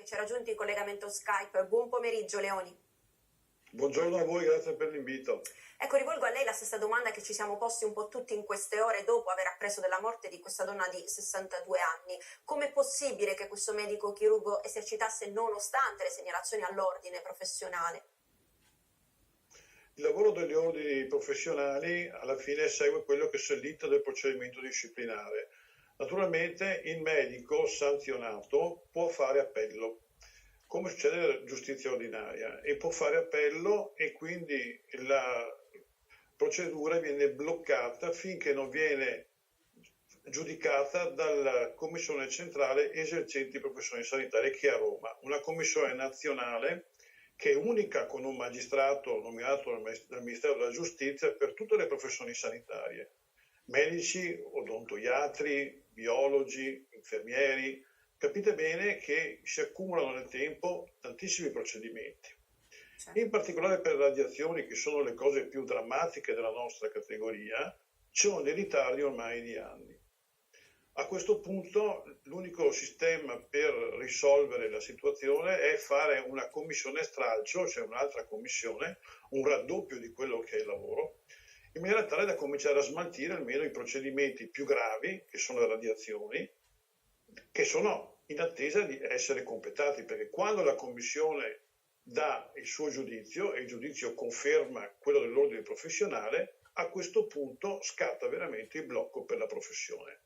ci ha raggiunto in collegamento Skype. Buon pomeriggio Leoni. Buongiorno a voi, grazie per l'invito. Ecco, rivolgo a lei la stessa domanda che ci siamo posti un po' tutti in queste ore dopo aver appreso della morte di questa donna di 62 anni. Com'è possibile che questo medico chirurgo esercitasse nonostante le segnalazioni all'ordine professionale? Il lavoro degli ordini professionali alla fine segue quello che è l'iter del procedimento disciplinare. Naturalmente il medico sanzionato può fare appello, come succede nella giustizia ordinaria, e può fare appello e quindi la procedura viene bloccata finché non viene giudicata dalla Commissione Centrale Esercenti Professioni Sanitarie, che è a Roma, una commissione nazionale che è unica con un magistrato nominato dal Ministero della Giustizia per tutte le professioni sanitarie, medici, odontoiatri, biologi, infermieri. Capite bene che si accumulano nel tempo tantissimi procedimenti. In particolare per le radiazioni, che sono le cose più drammatiche della nostra categoria, ci sono dei ritardi ormai di anni. A questo punto l'unico sistema per risolvere la situazione è fare una commissione stralcio, cioè un'altra commissione, un raddoppio di quello che è il lavoro, in maniera tale da cominciare a smaltire almeno i procedimenti più gravi, che sono le radiazioni, che sono in attesa di essere completati, perché quando la commissione dà il suo giudizio e il giudizio conferma quello dell'ordine professionale, a questo punto scatta veramente il blocco per la professione.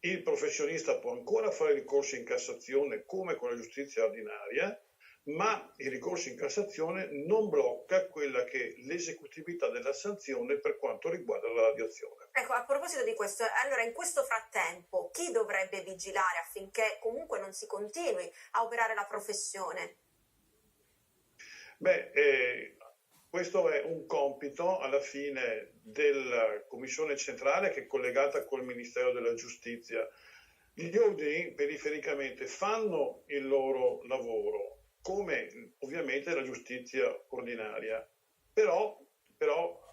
Il professionista può ancora fare ricorso in Cassazione come con la giustizia ordinaria, ma il ricorso in Cassazione non blocca quella che è l'esecutività della sanzione per quanto riguarda la radiazione. Ecco, a proposito di questo, allora in questo frattempo chi dovrebbe vigilare affinché comunque non si continui a operare la professione? Questo è un compito alla fine della Commissione Centrale che è collegata col Ministero della Giustizia. Gli ordini perifericamente fanno il loro lavoro, come ovviamente la giustizia ordinaria, però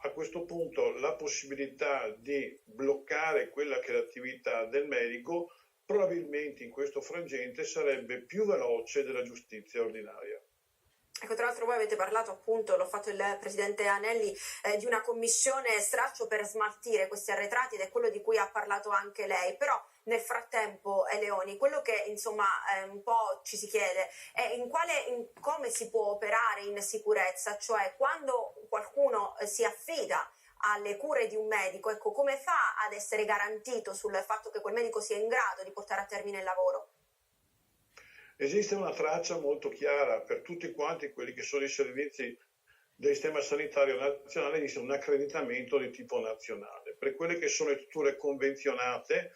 a questo punto la possibilità di bloccare quella che è l'attività del medico probabilmente in questo frangente sarebbe più veloce della giustizia ordinaria. Ecco, tra l'altro voi avete parlato appunto, l'ho fatto il presidente Anelli, di una commissione stralcio per smaltire questi arretrati ed è quello di cui ha parlato anche lei, però nel frattempo Leoni, quello che insomma un po' ci si chiede è come si può operare in sicurezza, cioè quando qualcuno si affida alle cure di un medico, ecco, come fa ad essere garantito sul fatto che quel medico sia in grado di portare a termine il lavoro? Esiste una traccia molto chiara per tutti quanti quelli che sono i servizi del sistema sanitario nazionale, esiste un accreditamento di tipo nazionale. Per quelle che sono le strutture convenzionate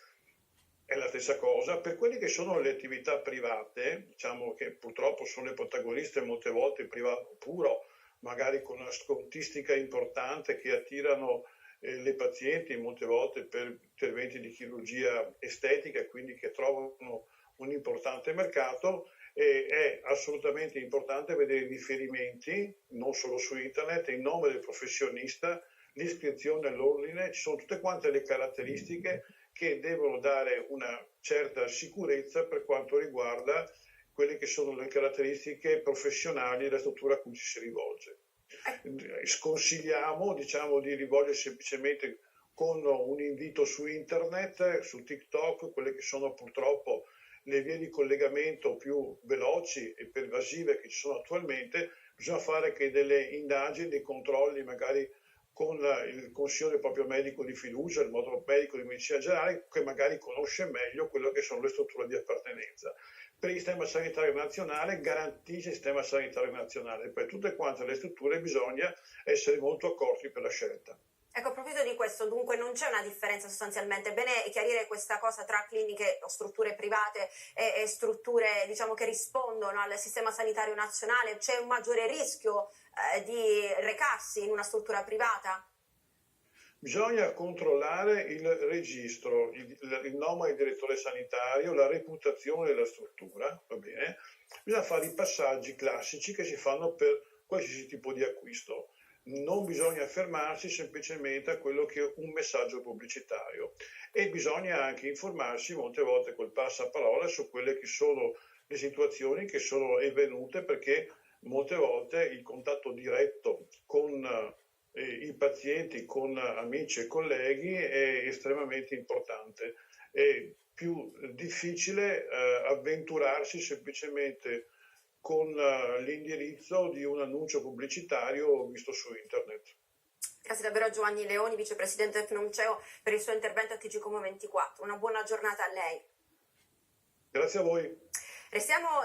è la stessa cosa, per quelle che sono le attività private, diciamo che purtroppo sono le protagoniste molte volte privato puro, magari con una scontistica importante che attirano le pazienti molte volte per interventi di chirurgia estetica, quindi che trovano un importante mercato, e è assolutamente importante vedere i riferimenti, non solo su internet, il nome del professionista, l'iscrizione all'ordine, ci sono tutte quante le caratteristiche che devono dare una certa sicurezza per quanto riguarda quelle che sono le caratteristiche professionali della struttura a cui ci si rivolge. Sconsigliamo, diciamo, di rivolgersi semplicemente con un invito su internet, su TikTok, quelle che sono purtroppo le vie di collegamento più veloci e pervasive che ci sono attualmente. Bisogna fare anche delle indagini, dei controlli magari con il consiglio del proprio medico di fiducia, il modo medico di medicina generale, che magari conosce meglio quello che sono le strutture di appartenenza. Per il sistema sanitario nazionale garantisce il sistema sanitario nazionale, per tutte quante le strutture bisogna essere molto accorti per la scelta. Ecco, a proposito di questo, dunque non c'è una differenza sostanzialmente, è bene chiarire questa cosa tra cliniche o strutture private e strutture, diciamo, che rispondono al sistema sanitario nazionale, c'è un maggiore rischio di recarsi in una struttura privata? Bisogna controllare il registro, il nome del direttore sanitario, la reputazione della struttura, va bene? Bisogna fare i passaggi classici che si fanno per qualsiasi tipo di acquisto. Non bisogna fermarsi semplicemente a quello che è un messaggio pubblicitario e bisogna anche informarsi molte volte col passaparola su quelle che sono le situazioni che sono avvenute, perché molte volte il contatto diretto con i pazienti, con amici e colleghi è estremamente importante. È più difficile avventurarsi semplicemente con l'indirizzo di un annuncio pubblicitario visto su internet. Grazie davvero a Giovanni Leoni, vicepresidente del FNUMCEO, per il suo intervento a TG Como 24. Una buona giornata a lei. Grazie a voi. Restiamo